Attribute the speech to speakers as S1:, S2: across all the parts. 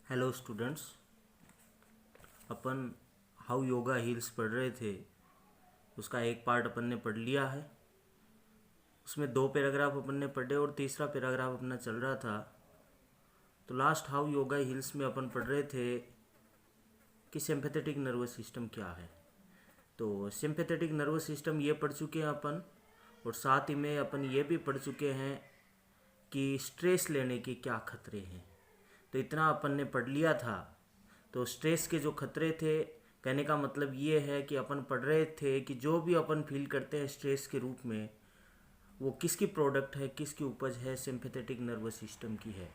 S1: Hello students. Upon how yoga heels पढ़ रहे थे, उसका एक पार्ट अपन ने पढ़ लिया है। उसमें 2 पैराग्राफ अपन ने पढ़े और तीसरा पैराग्राफ अपना चल रहा था। तो लास्ट हाउ योगा हील्स में अपन पढ़ रहे थे कि सिंपैथेटिक नर्वस सिस्टम क्या है। तो सिंपैथेटिक नर्वस सिस्टम ये पढ़ चुके हैं अपन, और साथ ही में अपन ये भी पढ़ चुके हैं कि स्ट्रेस लेने के क्या खतरे हैं। तो इतना अपन ने पढ़ लिया था। तो स्ट्रेस के जो खतरे थे, कहने का मतलब ये है कि अपन पढ़ रहे थे कि जो भी अपन फील करते हैं स्ट्रेस के रूप में, वो किसकी प्रोडक्ट है, किसकी उपज है, सिंपैथेटिक नर्वस सिस्टम की है।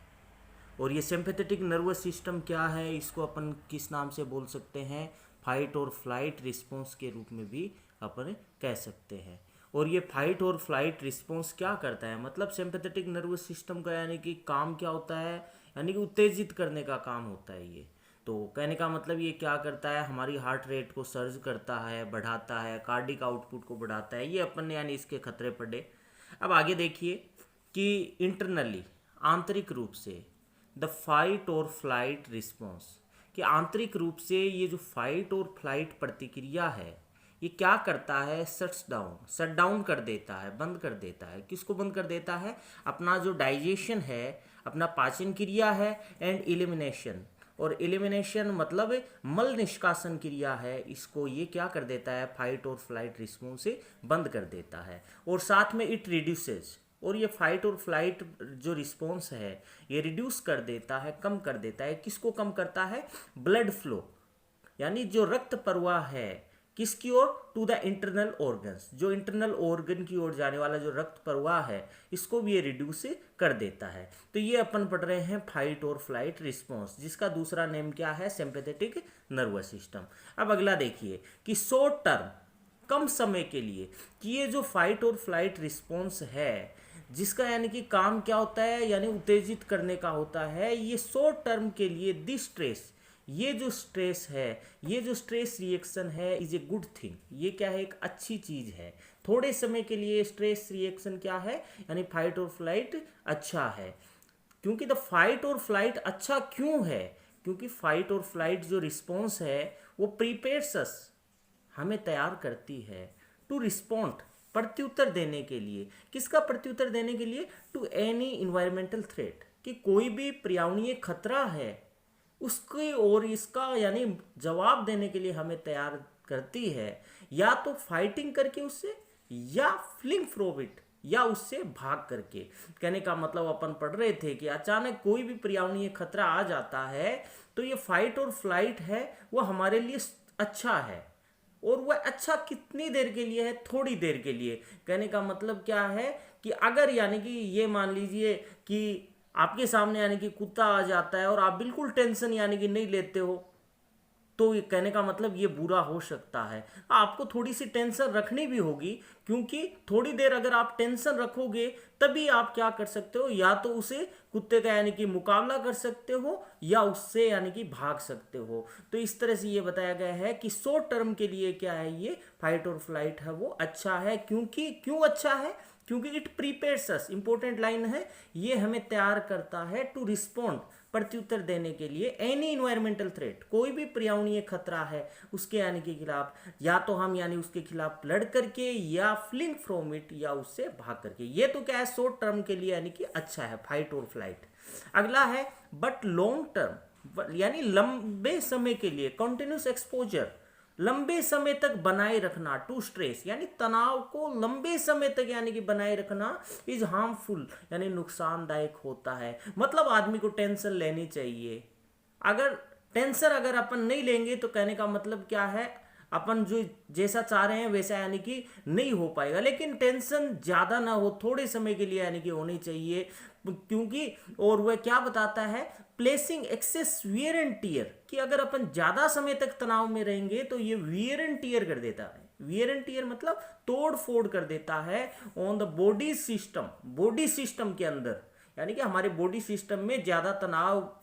S1: और ये सिंपैथेटिक नर्वस सिस्टम क्या है, इसको अपन किस नाम से बोल सकते हैं, फाइट और फ्लाइट रिस्पॉन्स के रूप में भी अपन कह सकते हैं। और ये फाइट और फ्लाइट रिस्पॉन्स क्या करता है, मतलब सिंपैथेटिक नर्वस सिस्टम का यानी कि काम क्या होता है, यानी कि उत्तेजित करने का काम होता है ये। तो कहने का मतलब ये क्या करता है, हमारी हार्ट रेट को सर्ज करता है, बढ़ाता है, कार्डिक आउटपुट को बढ़ाता है। ये अपन ने यानी इसके खतरे पढ़े। अब आगे देखिए कि इंटरनली, आंतरिक रूप से, द फाइट और फ्लाइट रिस्पॉन्स, कि आंतरिक रूप से ये जो फाइट और फ्लाइट प्रतिक्रिया है, ये क्या करता है, शट डाउन कर देता है, बंद कर देता है। किसको बंद कर देता है, अपना जो डाइजेशन है, अपना पाचन क्रिया है, एंड एलिमिनेशन। और एलिमिनेशन मतलब मल निष्कासन क्रिया है, इसको ये क्या कर देता है, फाइट और फ्लाइट रिस्पॉन्स से बंद कर देता है। और साथ में इट रिड्यूसेज, और ये फाइट और फ्लाइट जो रिस्पॉन्स है ये रिड्यूस कर देता है, कम कर देता है। किसको कम करता है, ब्लड फ्लो, यानी जो रक्त प्रवाह है किसकी ओर, टू द इंटरनल ऑर्गन्स, जो इंटरनल ऑर्गन की ओर जाने वाला जो रक्त प्रवाह है, इसको भी ये रिड्यूस कर देता है। तो ये अपन पढ़ रहे हैं फाइट और फ्लाइट रिस्पॉन्स, जिसका दूसरा नेम क्या है, सिंपैथेटिक नर्वस सिस्टम। अब अगला देखिए कि शॉर्ट टर्म, कम समय के लिए, कि ये जो फाइट और फ्लाइट रिस्पॉन्स है, जिसका यानी कि काम क्या होता है, यानी उत्तेजित करने का होता है, ये शॉर्ट टर्म के लिए दिस स्ट्रेस, ये जो स्ट्रेस है, ये जो स्ट्रेस रिएक्शन है, इज ए गुड थिंग। ये क्या है, एक अच्छी चीज है। थोड़े समय के लिए स्ट्रेस रिएक्शन क्या है, यानी फाइट और फ्लाइट अच्छा है। क्योंकि द फाइट और फ्लाइट अच्छा क्यों है, क्योंकि फाइट और फ्लाइट जो रिस्पॉन्स है वो प्रिपेयर्स अस, हमें तैयार करती है, टू रिस्पॉन्ड, प्रत्युत्तर देने के लिए। किसका प्रत्युत्तर देने के लिए, टू एनी इन्वायरमेंटल थ्रेट, कि कोई भी पर्यावरणीय खतरा है उसकी और इसका यानी जवाब देने के लिए हमें तैयार करती है, या तो फाइटिंग करके उससे, या फ्लिंग फ्रॉम इट, या उससे भाग करके। कहने का मतलब अपन पढ़ रहे थे कि अचानक कोई भी पर्यावरणीय खतरा आ जाता है तो ये फाइट और फ्लाइट है वो हमारे लिए अच्छा है। और वह अच्छा कितनी देर के लिए है, थोड़ी देर के लिए। कहने का मतलब क्या है कि अगर यानी कि ये मान लीजिए कि आपके सामने यानी कि कुत्ता आ जाता है और आप बिल्कुल टेंशन यानी कि नहीं लेते हो, तो ये कहने का मतलब ये बुरा हो सकता है। आपको थोड़ी सी टेंशन रखनी भी होगी, क्योंकि थोड़ी देर अगर आप टेंशन रखोगे तभी आप क्या कर सकते हो, या तो उसे कुत्ते का यानी कि मुकाबला कर सकते हो, या उससे यानी कि भाग सकते हो। तो इस तरह से ये बताया गया है कि शॉर्ट टर्म के लिए क्या है, ये फाइट और फ्लाइट है वो अच्छा है। क्योंकि क्यों अच्छा है, क्योंकि it prepares us, important line है, ये हमें तैयार करता है, टू रिस्पॉन्ड, प्रत्युत्तर देने के लिए, एनी इन्वायरमेंटल थ्रेट, कोई भी पर्यावरणीय खतरा है उसके यानी के खिलाफ, या तो हम यानी उसके खिलाफ लड़ करके, या फ्लिंग फ्रॉम इट, या उससे भाग करके। ये तो क्या है, शॉर्ट टर्म के लिए यानी कि अच्छा है, फाइट और फ्लाइट। अगला है बट लॉन्ग टर्म, यानी लंबे समय के लिए, कंटिन्यूस एक्सपोजर, लंबे समय तक बनाए रखना, टू स्ट्रेस, यानी तनाव को लंबे समय तक यानी कि बनाए रखना, इज हार्मफुल, यानी नुकसानदायक होता है। मतलब आदमी को टेंशन लेनी चाहिए। अगर टेंशन अगर अपन नहीं लेंगे तो कहने का मतलब क्या है, अपन जो जैसा चाह रहे हैं वैसा यानी कि नहीं हो पाएगा। लेकिन टेंशन ज़्यादा ना हो, थोड़े समय के लिए यानी कि होनी चाहिए। क्योंकि और वह क्या बताता है, placing excess wear and tear, कि अगर अपन ज़्यादा समय तक तनाव में रहेंगे तो ये वियर एंड टीयर कर देता है। वियर एंड टीयर मतलब तोड़ फोड़ कर देता है on the body system, body system के अंदर, यानी कि हमारे बॉडी सिस्टम में ज़्यादा तनाव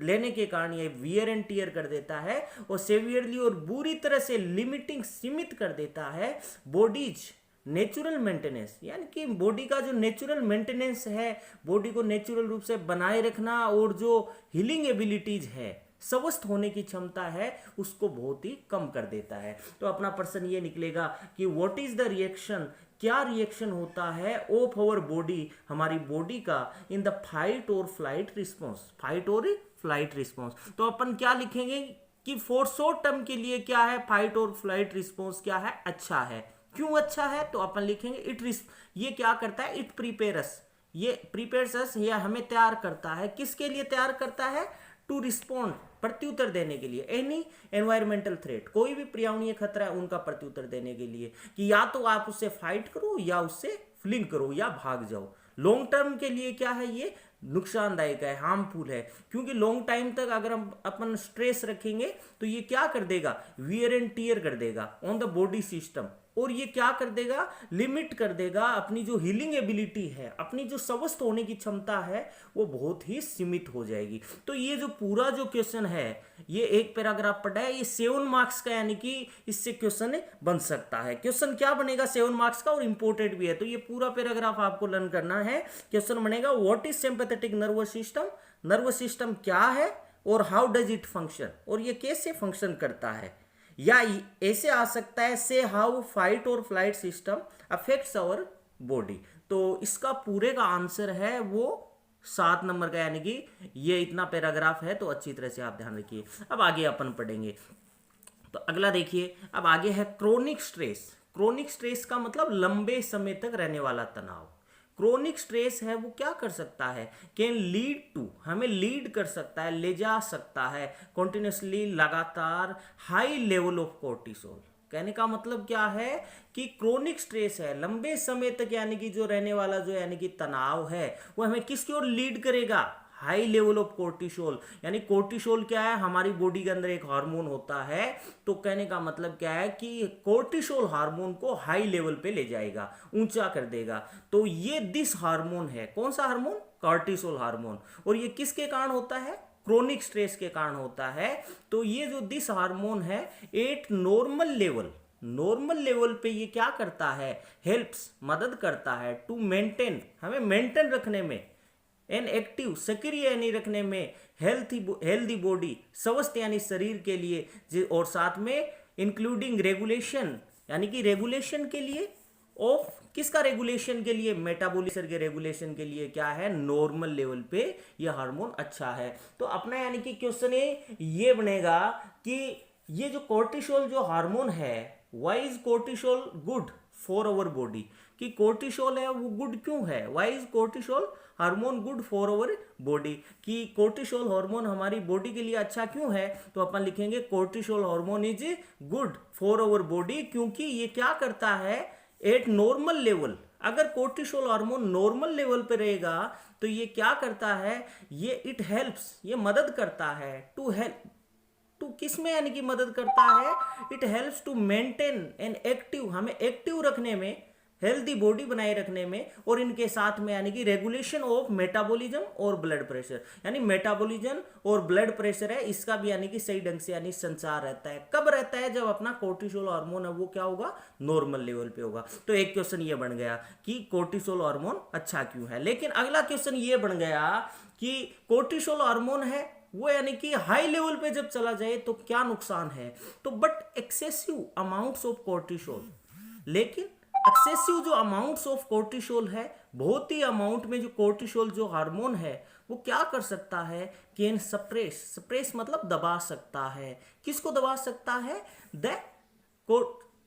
S1: लेने के कारण ये वियर एंड टीयर कर देता है, और सेवियरली और बुरी तरह से लिमिटिंग, सीमित कर देता है बॉडीज नेचुरल मेंटेनेंस, यानी कि बॉडी का जो नेचुरल मेंटेनेंस है, बॉडी को नेचुरल रूप से बनाए रखना और जो हीलिंग एबिलिटीज है, स्वस्थ होने की क्षमता है, उसको बहुत ही कम कर देता है। तो अपना प्रश्न ये निकलेगा कि व्हाट इज द रिएक्शन, क्या रिएक्शन होता है ऑफ आवर बॉडी, हमारी बॉडी का, इन द फाइट और फ्लाइट रिस्पॉन्स, फाइट और फ्लाइट रिस्पॉन्स। तो अपन क्या लिखेंगे कि फॉर शॉर्ट टर्म के लिए क्या है, फाइट और फ्लाइट रिस्पॉन्स क्या है, अच्छा है। क्यों अच्छा है, तो अपन लिखेंगे ये क्या करता है, इट प्रिपेयर्स, ये प्रिपेयर्स अस, ये हमें तैयार करता है, किसके लिए तैयार करता है, टू रिस्पॉन्ड, प्रत्युत्तर देने के लिए, एनी एनवायरमेंटल थ्रेट, कोई भी पर्यावरणीय खतरा है उनका प्रत्युत्तर देने के लिए, कि या तो आप उससे फाइट करो या उससे फ्लिंग करो या भाग जाओ। लॉन्ग टर्म के लिए क्या है, ये नुकसानदायक है, हार्मफुल है, क्योंकि लॉन्ग टाइम तक अगर हम अपन स्ट्रेस रखेंगे तो ये क्या कर देगा, वियर एंड टीयर कर देगा ऑन द बॉडी सिस्टम, और ये क्या कर देगा, लिमिट कर देगा अपनी जो हीलिंग एबिलिटी है, अपनी जो स्वस्थ होने की क्षमता है, वो बहुत ही सीमित हो जाएगी। तो ये जो पूरा जो क्वेश्चन है, ये एक पैराग्राफ पढ़ा है, ये 7 मार्क्स का, यानी कि इससे क्वेश्चन बन सकता है। क्वेश्चन क्या बनेगा 7 मार्क्स का, और इंपोर्टेंट भी है। तो ये पूरा पैराग्राफ आपको लर्न करना है। क्वेश्चन बनेगा what is sympathetic nervous system, nervous system क्या है और हाउ डज इट फंक्शन, और ये कैसे फंक्शन करता है। या ऐसे आ सकता है, से हाउ फाइट और flight system affects our body. तो इसका पूरे का आंसर है वो 7 नंबर का, यानी कि ये इतना पैराग्राफ है, तो अच्छी तरह से आप ध्यान रखिए। अब आगे अपन पढ़ेंगे। तो अगला देखिए, अब आगे है क्रोनिक स्ट्रेस। क्रोनिक स्ट्रेस का मतलब लंबे समय तक रहने वाला तनाव। क्रोनिक स्ट्रेस है वो क्या कर सकता है, कैन लीड टू, हमें लीड कर सकता है, ले जा सकता है, कॉन्टिन्यूसली, लगातार, हाई लेवल ऑफ कोर्टिसोल। कहने का मतलब क्या है कि क्रोनिक स्ट्रेस है, लंबे समय तक, यानी कि जो रहने वाला जो यानी कि तनाव है, वो हमें किसकी ओर लीड करेगा, हाई लेवल ऑफ कोर्टिसोल। यानी कोर्टिसोल क्या है, हमारी बॉडी के अंदर एक हार्मोन होता है। तो कहने का मतलब क्या है कि कोर्टिसोल हार्मोन को हाई लेवल पे ले जाएगा, ऊंचा कर देगा। तो ये दिस हार्मोन है, कौन सा हार्मोन, कोर्टिसोल हार्मोन, और ये किसके कारण होता है, क्रोनिक स्ट्रेस के कारण होता है। तो ये जो दिस हार्मोन है, at normal level, normal level पे ये क्या करता है, हेल्प्स, मदद करता है, टू मेंटेन, हमें मेंटेन रखने में, एन एक्टिव, सक्रिय यानी रखने में, हेल्थी बॉडी, स्वस्थ यानी शरीर के लिए, और साथ में इंक्लूडिंग रेगुलेशन, यानी कि रेगुलेशन के लिए, ऑफ किसका रेगुलेशन के लिए, मेटाबॉलिज्म के रेगुलेशन के लिए क्या है, नॉर्मल लेवल पे ये हार्मोन अच्छा है। तो अपना यानी कि क्वेश्चन ये बनेगा कि ये जो कोर्टिसोल जो हार्मोन है, why is cortisol good for our body, कि कोर्टिसोल है वो गुड क्यों है, why is cortisol hormone good for our body, कि कोर्टिसोल हार्मोन हमारी बॉडी के लिए अच्छा क्यों है। तो अपन लिखेंगे cortisol hormone is good for our body, क्योंकि ये क्या करता है, एट नॉर्मल लेवल, अगर कोर्टिसोल हार्मोन नॉर्मल लेवल पे रहेगा तो ये क्या करता है, ये इट हेल्प्स, ये मदद करता है, टू हेल्प, टू किस में, यानी कि मदद करता है, it helps to maintain an active, हमें एक्टिव रखने में, हेल्दी बॉडी बनाए रखने में, और इनके साथ में यानी कि रेगुलेशन ऑफ मेटाबॉलिज्म और ब्लड प्रेशर, यानी मेटाबॉलिज्म और ब्लड प्रेशर है, इसका भी यानी कि सही ढंग से यानी संचार रहता है। कब रहता है, जब अपना कोर्टिसोल हार्मोन है वो क्या होगा, नॉर्मल लेवल पे होगा। तो एक क्वेश्चन ये बन गया कि कोर्टिसोल हार्मोन अच्छा क्यों है। लेकिन अगला क्वेश्चन ये बन गया कि कोर्टिसोल हार्मोन है वो यानी कि हाई लेवल पे जब चला जाए तो क्या नुकसान है। तो but excessive amounts of cortisol, लेकिन एक्सेसिव जो अमाउंट्स ऑफ कोर्टिसोल है, बहुत ही अमाउंट में जो कोर्टिसोल जो हार्मोन है वो क्या कर सकता है, कैन सप्रेस, सप्रेस मतलब दबा सकता है, किसको दबा सकता है, the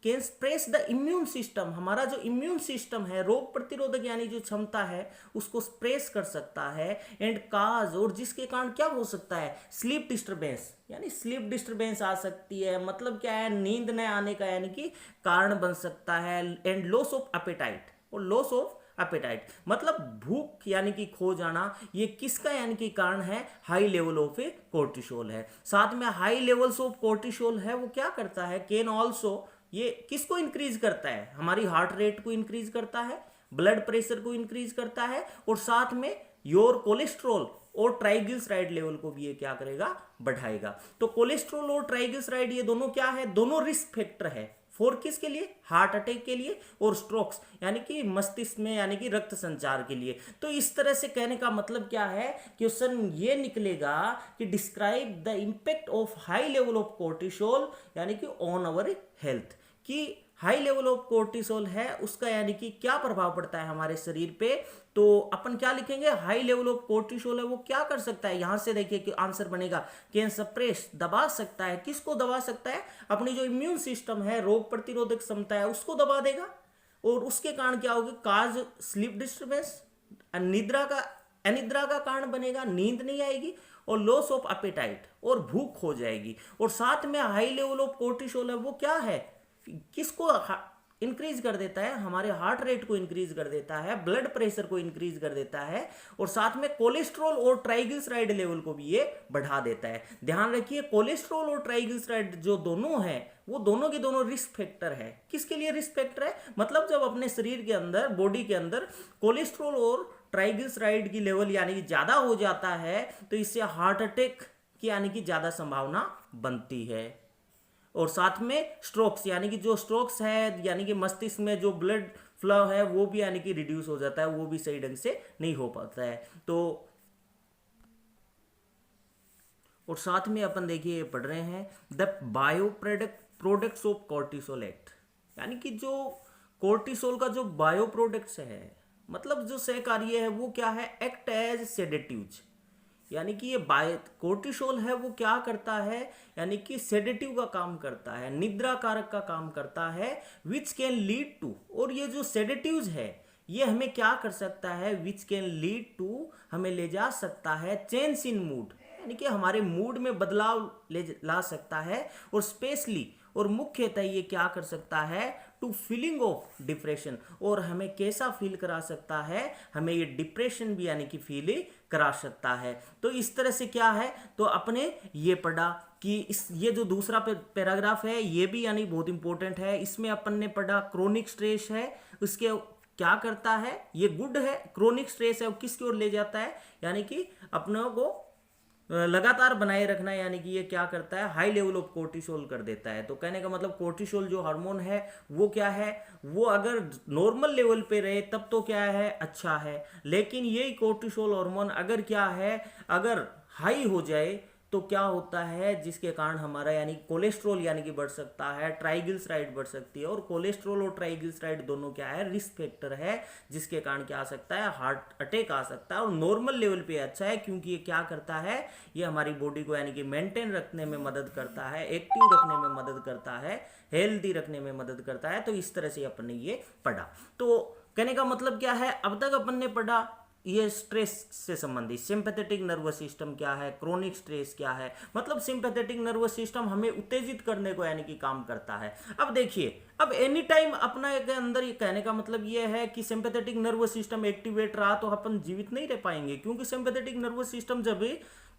S1: can suppress the immune system, हमारा जो इम्यून सिस्टम है, रोग प्रतिरोधक यानी जो क्षमता है उसको सप्रेस कर सकता है, एंड काज, और जिसके कारण क्या हो सकता है, स्लीप डिस्टर्बेंस, यानी स्लीप डिस्टर्बेंस आ सकती है, मतलब क्या है, नींद न आने का यानी कि कारण बन सकता है, एंड लॉस ऑफ एपेटाइट, और लॉस ऑफ एपेटाइट मतलब भूख यानी कि खो जाना, ये किसका यानी कि कारण है, हाई लेवल ऑफ कोर्टिसोल है। साथ में हाई लेवल्स ऑफ कोर्टिसोल है वो क्या करता है, कैन ऑल्सो, ये किसको इंक्रीज करता है, हमारी हार्ट रेट को इंक्रीज करता है, ब्लड प्रेशर को इंक्रीज करता है, और साथ में योर कोलेस्ट्रॉल और ट्राइग्लिसराइड लेवल को भी ये क्या करेगा, बढ़ाएगा। तो कोलेस्ट्रॉल और ट्राइग्लिसराइड ये दोनों क्या है, दोनों रिस्क फैक्टर है फोर किसके लिए? हार्ट अटैक के लिए, और स्ट्रोक्स यानी कि मस्तिष्क में यानी कि रक्त संचार के लिए। तो इस तरह से कहने का मतलब क्या है, क्वेश्चन ये निकलेगा कि describe the impact of high level of cortisol यानी कि ऑन अवर हेल्थ, कि हाई लेवल ऑफ कोर्टिसोल है उसका यानी कि क्या प्रभाव पड़ता है हमारे शरीर पे। तो अपन क्या लिखेंगे, हाई लेवल ऑफ कोर्टिसोल है वो क्या कर सकता है, यहां से देखिए कि आंसर बनेगा कैन सप्रेस, दबा सकता है। किसको दबा सकता है? अपनी जो इम्यून सिस्टम है, रोग प्रतिरोधक क्षमता है, उसको दबा देगा। और उसके कारण क्या होगा, काज स्लीप डिस्टर्बेंस, अनिद्रा का कारण बनेगा, नींद नहीं आएगी, और लॉस ऑफ अपेटाइट, और भूख हो जाएगी। और साथ में हाई लेवल ऑफ कोर्टिसोल है वो क्या है, किसको इंक्रीज कर देता है, हमारे हार्ट रेट को इंक्रीज कर देता है, ब्लड प्रेशर को इंक्रीज कर देता है, और साथ में कोलेस्ट्रॉल और ट्राइग्लिसराइड लेवल को भी ये बढ़ा देता है। ध्यान रखिए, कोलेस्ट्रॉल और ट्राइग्लिसराइड जो दोनों हैं वो दोनों के दोनों रिस्क फैक्टर है। किसके लिए रिस्क फैक्टर है? मतलब जब अपने शरीर के अंदर, बॉडी के अंदर कोलेस्ट्रॉल और ट्राइग्लिसराइड की लेवल यानी कि ज्यादा हो जाता है तो इससे हार्ट अटैक की यानी कि ज्यादा संभावना बनती है। और साथ में स्ट्रोक्स यानी कि जो स्ट्रोक्स है यानी कि मस्तिष्क में जो ब्लड फ्लो है वो भी यानी कि रिड्यूस हो जाता है, वो भी सही ढंग से नहीं हो पाता है। तो और साथ में अपन देखिए पढ़ रहे हैं the bio products of cortisol act, यानी कि जो कोर्टिसोल का जो बायो प्रोडक्ट्स है, मतलब जो सहकार्य है वो क्या है, एक्ट एज सेडेटिव्स, यानी कि ये कोर्टिसोल है वो क्या करता है, यानी कि सेडेटिव का काम करता है, निद्रा कारक का काम करता है, विच कैन लीड टू, और ये जो सेडेटिव्स है ये हमें क्या कर सकता है, विच कैन लीड टू, हमें ले जा सकता है चेंज इन मूड, यानी कि हमारे मूड में बदलाव ला सकता है, और स्पेशली और मुख्यतः ये क्या कर सकता है, टू फीलिंग ऑफ डिप्रेशन, और हमें कैसा फील करा सकता है, हमें ये डिप्रेशन भी यानी कि फील करा सकता है। तो इस तरह से क्या है, तो अपने ये पढ़ा कि ये जो दूसरा पैराग्राफ है ये भी यानी बहुत इंपॉर्टेंट है। इसमें अपन ने पढ़ा क्रोनिक स्ट्रेस है, उसके क्या करता है, ये गुड है, क्रोनिक स्ट्रेस है वो किसकी ओर ले जाता है, यानी कि अपनों को लगातार बनाए रखना, यानी कि ये क्या करता है, हाई लेवल ऑफ कोर्टिसोल कर देता है। तो कहने का मतलब कोर्टिसोल जो हार्मोन है वो क्या है, वो अगर नॉर्मल लेवल पे रहे तब तो क्या है, अच्छा है, लेकिन यही कोर्टिसोल हार्मोन अगर क्या है, अगर हाई हो जाए तो क्या होता है, जिसके कारण हमारा यानी कोलेस्ट्रॉल यानी कि बढ़ सकता है, ट्राइग्लिसराइड बढ़ सकती है, और कोलेस्ट्रॉल और ट्राइग्लिसराइड दोनों क्या है, रिस्क फैक्टर है, जिसके कारण क्या आ सकता है, हार्ट अटैक आ सकता है। और नॉर्मल लेवल पे अच्छा है क्योंकि ये क्या करता है, ये हमारी बॉडी को यानी कि मेंटेन रखने में मदद करता है, एक्टिव रखने में मदद करता है, हेल्दी रखने में मदद करता है। तो इस तरह से अपन ने ये पढ़ा। तो कहने का मतलब क्या है, अब तक अपन ने पढ़ा ये स्ट्रेस से संबंधित, सिंपैथेटिक नर्वस सिस्टम क्या है, क्रोनिक स्ट्रेस क्या है, मतलब सिंपैथेटिक नर्वस सिस्टम हमें उत्तेजित करने को यानी कि काम करता है। अब देखिए, अब एनी टाइम अपना के अंदर ये कहने का मतलब ये है कि सिंपैथेटिक नर्वस सिस्टम एक्टिवेट रहा तो अपन जीवित नहीं रह पाएंगे, क्योंकि सिंपैथेटिक नर्वस सिस्टम जब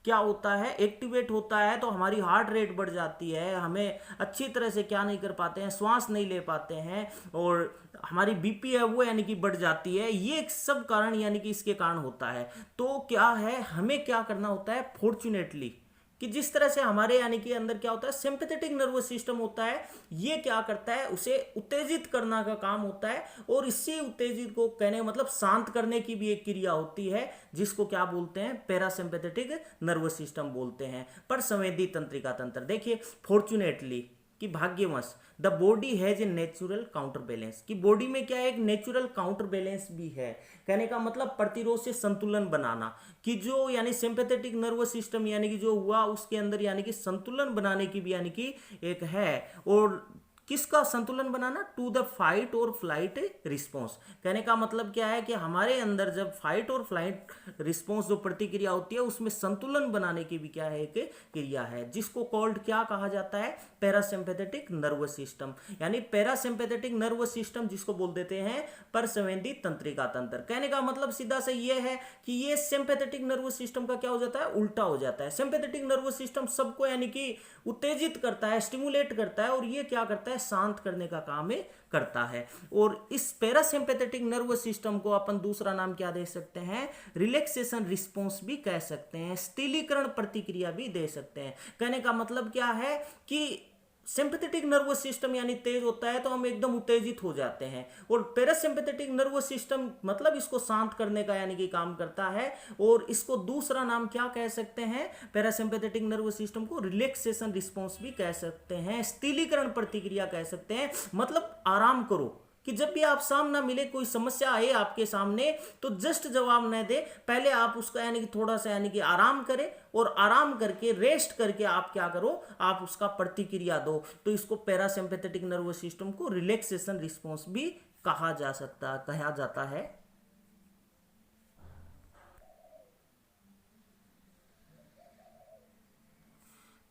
S1: क्या होता है, एक्टिवेट होता है तो हमारी हार्ट रेट बढ़ जाती है, हमें अच्छी तरह से क्या नहीं कर पाते हैं, श्वास नहीं ले पाते हैं, और हमारी बीपी है वो यानी कि बढ़ जाती है। ये सब कारण यानी कि इसके कारण होता है। तो क्या है, हमें क्या करना होता है, फॉर्चुनेटली कि जिस तरह से हमारे यानी कि अंदर क्या होता है, सिंपैथेटिक नर्वस सिस्टम होता है, ये क्या करता है, उसे उत्तेजित करना का काम होता है, और इसी उत्तेजित को कहने का मतलब शांत करने की भी एक क्रिया होती है, जिसको क्या बोलते हैं, पैरासिम्पैथेटिक नर्वस सिस्टम बोलते हैं। पर संवेदी तंत्रिका तंत्र, देखिए फॉर्चुनेटली कि भाग्यवश the body has a natural counter balance, कि बॉडी में क्या है, एक नेचुरल काउंटर बैलेंस भी है। कहने का मतलब प्रतिरोध से संतुलन बनाना, कि जो यानी सिंपैथेटिक नर्वस सिस्टम यानी कि जो हुआ उसके अंदर यानी कि संतुलन बनाने की भी यानी कि एक है। और किसका संतुलन बनाना, टू द फाइट और फ्लाइट रिस्पॉन्स। कहने का मतलब क्या है कि हमारे अंदर जब फाइट और फ्लाइट रिस्पॉन्स जो प्रतिक्रिया होती है उसमें संतुलन बनाने की भी क्या है, एक क्रिया है, जिसको कॉल्ड क्या कहा जाता है, पैरासिम्पैथेटिक नर्वस सिस्टम। यानी पैरासिम्पैथेटिक नर्वस सिस्टम जिसको बोल देते हैं परसंवेदी तंत्रिका तंत्र। कहने का मतलब सीधा सा ये है कि ये सिंपैथेटिक नर्वस सिस्टम का क्या हो जाता है, उल्टा हो जाता है। सिंपैथेटिक नर्वस सिस्टम सबको यानी कि उत्तेजित करता है, स्टिमुलेट करता है, और ये क्या करता है, शांत करने का काम करता है। और इस पैरासिम्पैथेटिक नर्वस सिस्टम को अपन दूसरा नाम क्या दे सकते हैं, रिलैक्सेशन रिस्पॉन्स भी कह सकते हैं, स्थिरीकरण प्रतिक्रिया भी दे सकते हैं। कहने का मतलब क्या है कि सिंपैथेटिक नर्वस सिस्टम यानी तेज होता है तो हम एकदम उत्तेजित हो जाते हैं, और पैरासिम्पैथेटिक नर्वस सिस्टम मतलब इसको शांत करने का यानी कि काम करता है। और इसको दूसरा नाम क्या कह सकते हैं, पैरासिम्पैथेटिक नर्वस सिस्टम को रिलैक्सेशन रिस्पॉन्स भी कह सकते हैं, स्थिरीकरण प्रतिक्रिया कह सकते हैं। मतलब आराम करो, कि जब भी आप सामना मिले, कोई समस्या आए आपके सामने, तो जस्ट जवाब न दे, पहले आप उसका यानी कि थोड़ा सा यानी कि आराम करें, और आराम करके रेस्ट करके आप क्या करो, आप उसका प्रतिक्रिया दो। तो इसको पैरासिम्पैथेटिक नर्वस सिस्टम को रिलैक्सेशन रिस्पॉन्स भी कहा जाता है।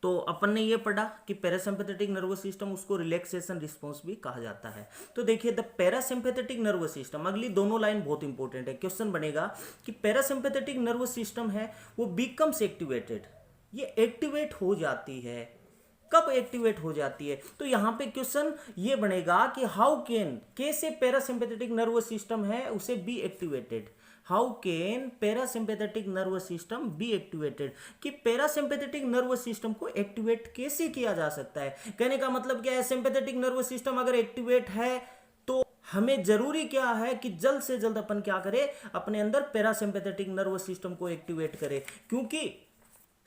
S1: तो अपन ने ये पढ़ा कि पैरासिम्पैथेटिक नर्वस सिस्टम, उसको रिलैक्सेशन रिस्पॉन्स भी कहा जाता है। तो देखिए द पैरासिम्पैथेटिक नर्वस सिस्टम, अगली दोनों लाइन बहुत इंपॉर्टेंट है। क्वेश्चन बनेगा कि पैरासिम्पैथेटिक नर्वस सिस्टम है वो बिकम्स एक्टिवेटेड, ये एक्टिवेट हो जाती है। कब एक्टिवेट हो जाती है, तो यहां पे क्वेश्चन ये बनेगा कि हाउ कैन, कैसे पैरासिम्पैथेटिक नर्वस सिस्टम है उसे be activated, how can parasympathetic nervous system be activated, कि पैरासिम्पैथेटिक नर्वस सिस्टम को एक्टिवेट कैसे किया जा सकता है। कहने का मतलब क्या है, सिंपैथेटिक नर्वस सिस्टम अगर एक्टिवेट है तो हमें जरूरी क्या है कि जल्द से जल्द अपन क्या करें, अपने अंदर पैरासिम्पैथेटिक नर्वस सिस्टम को एक्टिवेट करें, क्योंकि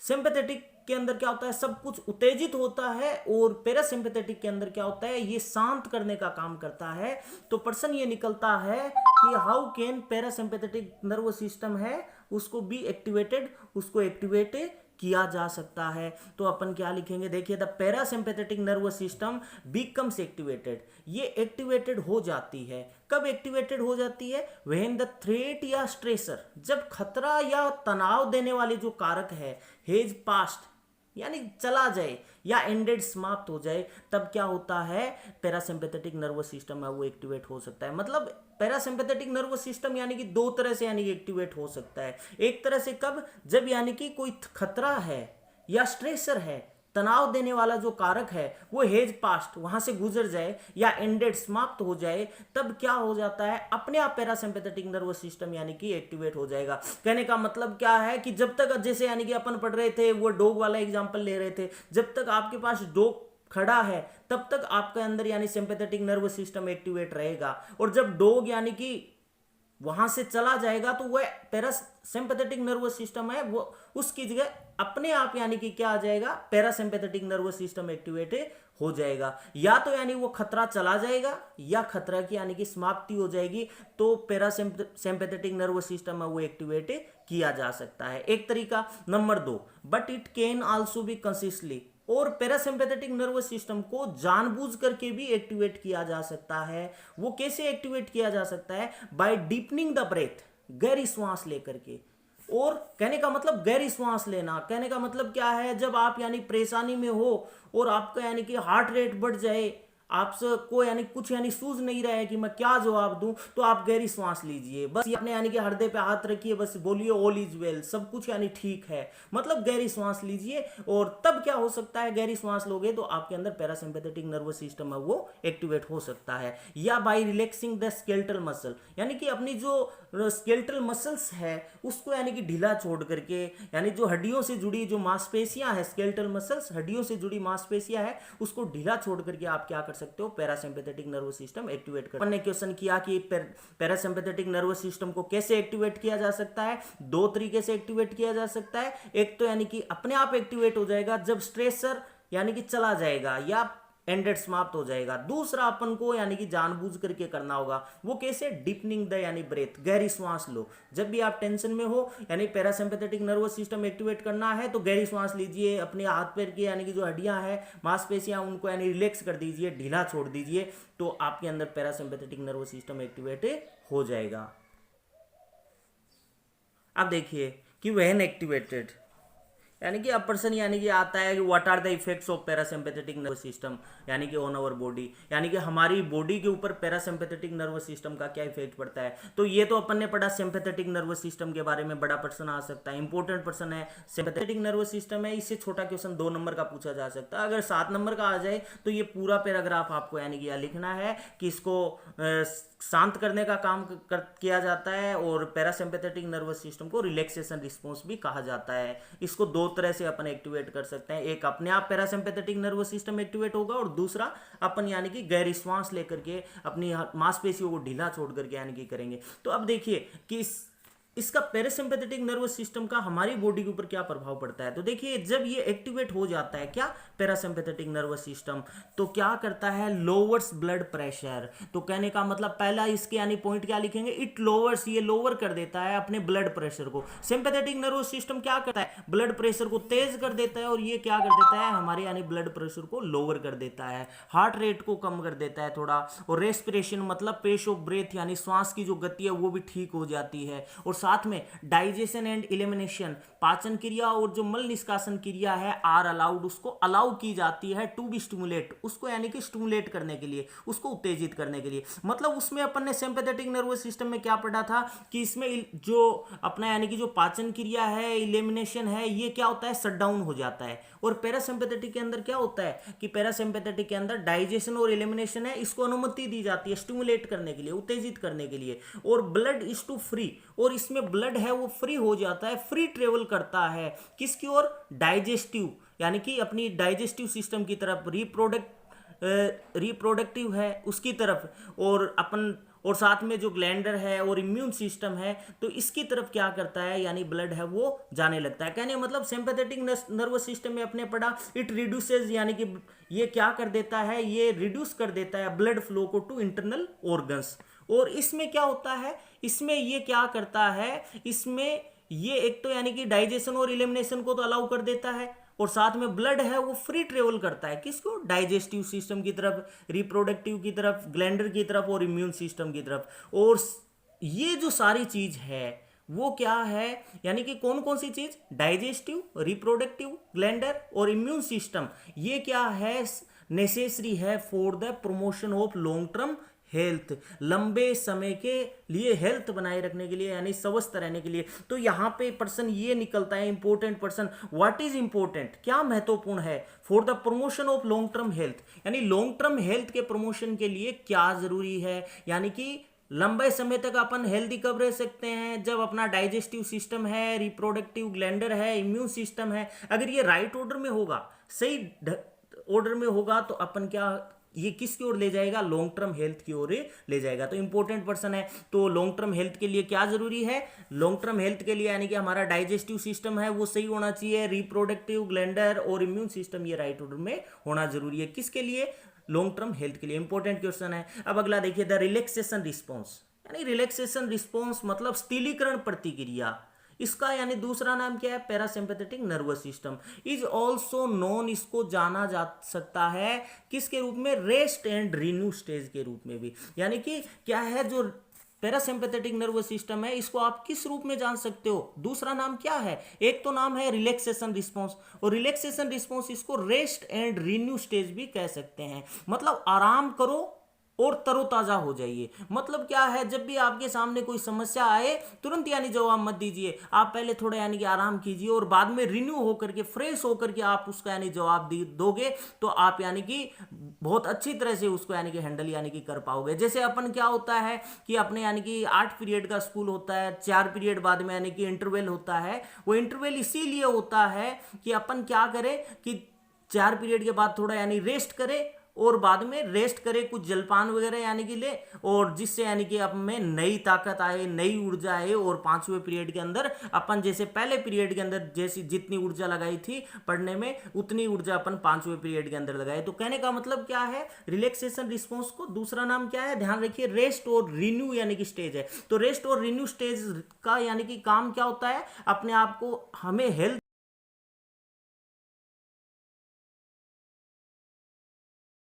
S1: सिंपैथेटिक के अंदर क्या होता है, सब कुछ उत्तेजित होता है, और पैरासिम्पैथेटिक के अंदर क्या होता है, ये शांत करने का काम करता है। तो प्रश्न ये निकलता है कि how can parasympathetic nervous system है उसको बी एक्टिवेटेड, उसको एक्टिवेट किया जा सकता है। तो अपन क्या लिखेंगे, देखिए the parasympathetic nervous system becomes activated, ये एक्टिवेटेड हो जाती है। कब एक्टिवेटेड हो जाती है, व्हेन द थ्रेट या स्ट्रेसर, जब खतरा या तनाव देने वाले जो कारक है हेज पास्ट यानी चला जाए, या एंडेड समाप्त हो जाए, तब क्या होता है, पैरासिम्पैथेटिक नर्वस सिस्टम है वो एक्टिवेट हो सकता है। मतलब पैरासिम्पैथेटिक नर्वस सिस्टम यानी कि दो तरह से यानी कि एक्टिवेट हो सकता है। एक तरह से कब, जब यानी कि कोई खतरा है या स्ट्रेसर है, तनाव देने वाला जो कारक है वो हेज पास्ट, वहां से गुजर जाए, या एंडेड समाप्त हो जाए, तब क्या हो जाता है, अपने आप पैरासिम्पैथेटिक नर्वस सिस्टम यानी कि एक्टिवेट हो जाएगा। कहने का मतलब क्या है कि जब तक, जैसे यानी कि अपन पढ़ रहे थे, वो डॉग वाला एग्जांपल ले रहे थे, जब तक आपके पास डॉग खड़ा है तब तक आपके अंदर यानी सिंपैथेटिक नर्वस सिस्टम एक्टिवेट रहेगा, और जब डॉग यानी कि वहां से चला जाएगा तो वह पैरासिम्पैथेटिक नर्वस सिस्टम है वो उसकी जगह अपने आप यानी कि क्या आ जाएगा, पैरासिम्पैथेटिक नर्वस सिस्टम एक्टिवेट हो जाएगा। या तो यानी वो खतरा चला जाएगा या खतरा की यानी कि समाप्ति हो जाएगी, तो पैरासिम्पैथेटिक नर्वस सिस्टम है वो एक्टिवेट किया जा सकता है। एक तरीका। Number 2, but it can also be कंसिस्टली, और पैरासिम्पैथेटिक नर्वस सिस्टम को जानबूझ करके भी एक्टिवेट किया जा सकता है। वो कैसे एक्टिवेट किया जा सकता है, बाय डीपनिंग द ब्रेथ, गहरी श्वास लेकर के। और कहने का मतलब गहरी श्वास लेना, कहने का मतलब क्या है, जब आप यानी परेशानी में हो और आपका यानी कि हार्ट रेट बढ़ जाए, आपको यानी कुछ यानी सूझ नहीं रहा है कि मैं क्या जवाब दूं, तो आप गहरी सांस लीजिए, बस अपने यानी कि हृदय पे हाथ रखिए, बस बोलिए ऑल इज वेल, सब कुछ यानी ठीक है, मतलब गहरी सांस लीजिए। और तब क्या हो सकता है, गहरी सांस लोगे तो आपके अंदर पैरासिम्पैथेटिक नर्वस सिस्टम है वो एक्टिवेट हो सकता है। या by relaxing the skeletal muscle, यानी कि अपनी जो स्केलेटल मसल्स है उसको यानी कि ढीला छोड़ करके, यानी जो हड्डियों से जुड़ी जो मांसपेशियां है, स्केलेटल मसल्स हड्डियों से जुड़ी मांसपेशियां है, उसको ढीला छोड़ करके आप क्या कर सकते हो, पैरासिम्पैथेटिक नर्वस सिस्टम एक्टिवेट कर। हमने क्वेश्चन किया कि पैरासिम्पैथेटिक नर्वस सिस्टम को कैसे एक्टिवेट किया जा सकता है, दो तरीके से एक्टिवेट किया जा सकता है। एक तो यानी कि अपने आप एक्टिवेट हो जाएगा जब स्ट्रेसर यानी कि चला जाएगा या एंडेड समाप्त हो जाएगा। दूसरा अपन को यानी कि जानबूझ करके करना होगा, वो कैसे, डीपनिंग द यानी ब्रेथ, गहरी सांस लो। जब भी आप टेंशन में हो यानी पैरासिम्पैथेटिक नर्वस सिस्टम एक्टिवेट करना है तो गहरी सांस लीजिए, अपने हाथ पैर की यानी कि जो हड्डियां हैं, मांसपेशियां, उनको यानी रिलैक्स कर दीजिए, ढीला छोड़ दीजिए, तो आपके अंदर पैरासिम्पैथेटिक नर्वस सिस्टम एक्टिवेट हो जाएगा। अब देखिए कि व्हेन एक्टिवेटेड, यानी कि अब पर्सन यानी कि आता है कि what are the effects of parasympathetic nervous system, यानी कि ऑन आवर बॉडी, यानी कि हमारी बॉडी के ऊपर पैरासिम्पैथेटिक नर्वस सिस्टम का क्या इफेक्ट पड़ता है। तो ये तो अपन ने पढ़ा सिंपैथेटिक नर्वस सिस्टम के बारे में, बड़ा प्रश्न आ सकता है, इंपॉर्टेंट प्रश्न है। सिंपैथेटिक नर्वस सिस्टम है, इससे छोटा क्वेश्चन 2 नंबर का पूछा जा सकता है। अगर 7 नंबर का आ जाए तो ये पूरा पैराग्राफ आपको यानी कि लिखना है कि इसको शांत करने का काम किया जाता है, और पैरासिम्पैथेटिक नर्वस सिस्टम को रिलैक्सेशन रिस्पॉन्स भी कहा जाता है। इसको दो तरह से अपन एक्टिवेट कर सकते हैं, एक अपने आप पैरासिम्पैथेटिक नर्वस सिस्टम एक्टिवेट होगा, और दूसरा अपन यानी कि गहरी श्वास लेकर के अपनी मांसपेशियों को ढीला छोड़ करके यानी कि करेंगे। तो अब देखिए कि इसका पैरासिम्पैथेटिक नर्वस सिस्टम का हमारी बॉडी के ऊपर क्या प्रभाव पड़ता है। तो देखिए जब ये एक्टिवेट हो जाता है क्या पैरासिम्पैथेटिक नर्वस सिस्टम, तो क्या करता है, लोअर्स ब्लड प्रेशर। तो कहने का मतलब पहला इसके यानी पॉइंट क्या लिखेंगे, इट लोअर्स, ये लोअर कर देता है अपने ब्लड प्रेशर को। सिंपैथेटिक नर्वस सिस्टम क्या करता है, ब्लड प्रेशर को तेज कर देता है, और ये क्या कर देता है, हमारे यानी ब्लड प्रेशर को लोअर कर देता है, हार्ट रेट को कम कर देता है थोड़ा, और रेस्पिरेशन मतलब पेस ऑफ ब्रेथ यानी श्वास की जो गति है वो भी ठीक हो जाती है। और साथ में डाइजेशन एंड एलिमिनेशन, पाचन क्रिया और जो मल निष्कासन क्रिया है आर अलाउड, उसको अलाउ की जाती है टू बी स्टिमुलेट, उसको यानी कि स्टिमुलेट करने के लिए, उसको उत्तेजित करने के लिए। मतलब उसमें अपन ने सिंपैथेटिक नर्वस सिस्टम में क्या पढ़ा था कि इसमें जो अपना यानी कि जो पाचन क्रिया है, एलिमिनेशन है, ये क्या होता है, शट डाउन हो जाता है। और पैरासिम्पैथेटिक के अंदर क्या होता है कि पैरासिम्पैथेटिक के अंदर डाइजेशन और एलिमिनेशन है, इसको अनुमति दी जाती है स्टिमुलेट करने के लिए, उत्तेजित करने के लिए। और ब्लड इज टू फ्री, और इसमें ब्लड है वो फ्री हो जाता है, फ्री ट्रेवल करता है किसकी ओर, डाइजेस्टिव यानी कि अपनी डाइजेस्टिव सिस्टम की तरफ, रिप्रोडक्टिव है उसकी तरफ, और अपन और साथ में जो ग्लैंडर है और इम्यून सिस्टम है, तो इसकी तरफ क्या करता है, यानी ब्लड है वो जाने लगता है। कहने मतलब सिंपैथेटिक नर्वस सिस्टम में अपने पढ़ा, इट रिड्यूसेस यानी कि ये क्या कर देता है, ये रिड्यूस कर देता है ब्लड फ्लो को टू इंटरनल ऑर्गन्स। और इसमें क्या होता है, इसमें ये क्या करता है, इसमें ये एक तो यानी कि डाइजेशन और एलिमिनेशन को तो अलाउ कर देता है, और साथ में ब्लड है वो फ्री ट्रेवल करता है किसको, डाइजेस्टिव सिस्टम की तरफ, रिप्रोडक्टिव की तरफ, ग्लैंडर की तरफ और इम्यून सिस्टम की तरफ। और ये जो सारी चीज है वो क्या है, यानी कि कौन कौन सी चीज, डाइजेस्टिव, रिप्रोडक्टिव, ग्लैंडर और इम्यून सिस्टम, ये क्या है, नेसेसरी है for the promotion of long term health, लंबे समय के लिए हेल्थ बनाए रखने के लिए यानी स्वस्थ रहने के लिए। तो यहाँ पे पर्सन ये निकलता है important person, what is important, क्या महत्वपूर्ण है, for the promotion of long term health, यानी लॉन्ग टर्म हेल्थ के प्रमोशन के लिए क्या जरूरी है, यानी कि लंबे समय तक अपन हेल्दी कब रह सकते हैं, जब अपना डाइजेस्टिव सिस्टम है, रिप्रोडक्टिव ग्लैंडर है, इम्यून सिस्टम है, अगर ये राइट ऑर्डर में होगा, सही ऑर्डर में होगा, तो अपन क्या, ये किसकी ओर ले जाएगा, लॉन्ग टर्म हेल्थ की ओर ले जाएगा। तो इंपॉर्टेंट पर्सन है, तो लॉन्ग टर्म हेल्थ के लिए क्या जरूरी है, लॉन्ग टर्म हेल्थ के लिए यानी कि हमारा डाइजेस्टिव सिस्टम है वो सही होना चाहिए, रिप्रोडक्टिव, ग्लैंडर और इम्यून सिस्टम ये राइट ऑर्डर में होना जरूरी है, किसके लिए, लॉन्ग टर्म हेल्थ के लिए। इंपॉर्टेंट क्वेश्चन है। अब अगला देखिए, द रिलैक्सेशन रिस्पॉन्स, यानी रिलैक्सेशन रिस्पॉन्स मतलब स्थिरीकरण प्रतिक्रिया, इसका यानी दूसरा नाम क्या है, parasympathetic nervous system is also known, इसको जाना जा सकता है किसके रूप में, रेस्ट एंड रिन्यू स्टेज के रूप में भी। यानी कि क्या है, जो पैरासिम्पैथेटिक नर्वस सिस्टम है इसको आप किस रूप में जान सकते हो, दूसरा नाम क्या है, एक तो नाम है रिलैक्सेशन रिस्पॉन्स, और रिलैक्सेशन रिस्पॉन्स इसको रेस्ट एंड रिन्यू स्टेज भी कह सकते हैं। मतलब आराम करो और तरोताजा हो जाइए। मतलब क्या है, जब भी आपके सामने कोई समस्या आए तुरंत यानी जवाब मत दीजिए, आप पहले थोड़ा यानी कि आराम कीजिए, और बाद में रिन्यू होकर के, फ्रेश होकर के आप उसका यानी जवाब दोगे, तो आप यानी कि बहुत अच्छी तरह से उसको यानी कि हैंडल यानी कि कर पाओगे। जैसे अपन क्या होता है कि अपने यानी कि 8 पीरियड का स्कूल होता है, 4 पीरियड बाद में यानी कि इंटरवल होता है, वो इंटरवल इसीलिए होता है कि अपन क्या करें कि 4 पीरियड के बाद थोड़ा यानी रेस्ट करें, और बाद में रेस्ट करे, कुछ जलपान वगैरह यानी कि ले, और जिससे यानी कि अब में नई ताकत आए, नई ऊर्जा आए, और 5वें पीरियड के अंदर अपन जैसे पहले पीरियड के अंदर जैसी जितनी ऊर्जा लगाई थी पढ़ने में, उतनी ऊर्जा अपन 5वें पीरियड के अंदर लगाए। तो कहने का मतलब क्या है, रिलैक्सेशन रिस्पॉन्स को दूसरा नाम क्या है, ध्यान रखिए, रेस्ट और रिन्यू यानी कि स्टेज है। तो रेस्ट और रिन्यू स्टेज का यानी कि काम क्या होता है, अपने आप को हमें हेल्थ